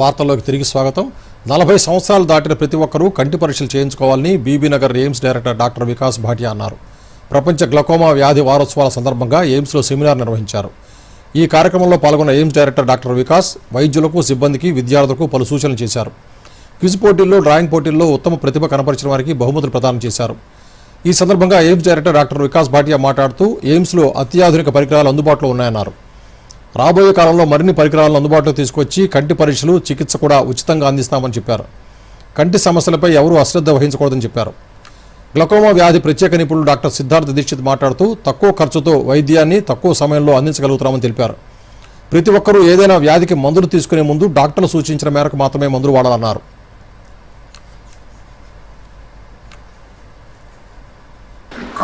వార్తల్లోకి తిరిగి స్వాగతం. 40 సంవత్సరాలు దాటిన ప్రతి ఒక్కరూ కంటి పరీక్షలు చేయించుకోవాలని Bibinagar AIIMS director doctor Vikas Bhatia అన్నారు. ప్రపంచ గ్లకోమా వ్యాధి వారోత్సవాల సందర్భంగా ఎయిమ్స్లో సెమినార్ నిర్వహించారు. ఈ కార్యక్రమంలో పాల్గొన్న ఎయిమ్స్ డైరెక్టర్ డాక్టర్ వికాస్ వైద్యులకు, సిబ్బందికి, విద్యార్థులకు పలు సూచనలు చేశారు. క్విజ్ పోటీల్లో, డ్రాయింగ్ పోటీల్లో ఉత్తమ ప్రతిభ కనపరిచిన వారికి బహుమతులు ప్రదానం చేశారు. ఈ సందర్భంగా AIIMS director doctor Vikas Bhatia మాట్లాడుతూ ఎయిమ్స్లో అత్యాధునిక పరికరాలు అందుబాటులో ఉన్నాయన్నారు. రాబోయే కాలంలో మరిన్ని పరికరాలను అందుబాటులో తీసుకొచ్చి కంటి పరీక్షలు, చికిత్స కూడా ఉచితంగా అందిస్తామని చెప్పారు. కంటి సమస్యలపై ఎవరూ అశ్రద్ధ వహించకూడదని చెప్పారు. గ్లకోమా వ్యాధి ప్రత్యేక నిపుణులు డాక్టర్ సిద్ధార్థ దీక్షిత్ మాట్లాడుతూ తక్కువ ఖర్చుతో వైద్యాన్ని తక్కువ సమయంలో అందించగలుగుతామని తెలిపారు. ప్రతి ఒక్కరూ ఏదైనా వ్యాధికి మందులు తీసుకునే ముందు డాక్టర్లు సూచించిన మేరకు మాత్రమే మందులు వాడాలన్నారు.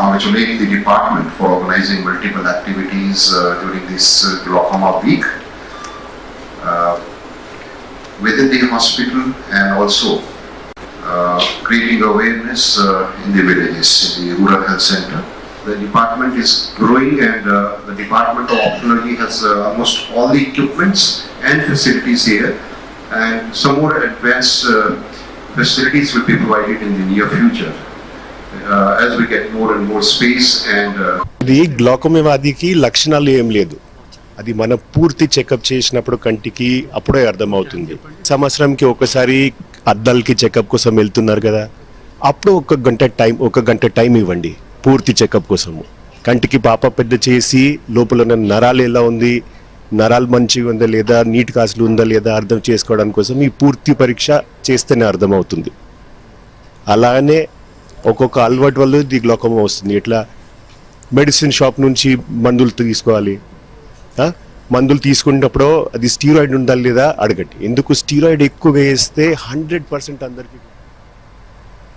Congratulate the department for organizing multiple activities during this glaucoma week within the hospital, and also creating awareness in the villages, in the rural health center. The department is growing, and the Department of Ophthalmology has almost all the equipments and facilities here, and some more advanced facilities will be provided in the near future. As we get more and more space and ఇది glaucoma వ్యాధికి లక్షణాలు ఏం లేదు. అది మన పూర్తి checkup చేసినప్పుడు కంటికి అప్పుడే అర్థమవుతుంది. సంవత్సరంకి ఒకసారి అద్దాలకి చెకప్ కోసం వెళ్తున్నారు కదా, అప్పుడు ఒక గంట టైం ఇవ్వండి పూర్తి చెకప్ కోసము. కంటికి పాప పెద్ద చేసి లోపల ఉన్న నరాలు ఎలా ఉంది, నరాలు మంచిగా ఉందా లేదా, నీటి కాసులు ఉందా లేదా అర్థం చేసుకోవడం కోసం ఈ పూర్తి పరీక్ష చేస్తేనే అర్థమవుతుంది. అలానే ఒక్కొక్క అలవాటు వల్ల ఇది గ్లాకోమా వస్తుంది. ఇట్లా మెడిసిన్ షాప్ నుంచి మందులు తీసుకోవాలి. మందులు తీసుకున్నప్పుడు అది స్టీరాయిడ్ ఉందా లేదా అడగండి. ఎందుకు స్టీరాయిడ్ ఎక్కువ వేస్తే 100% అందరికీ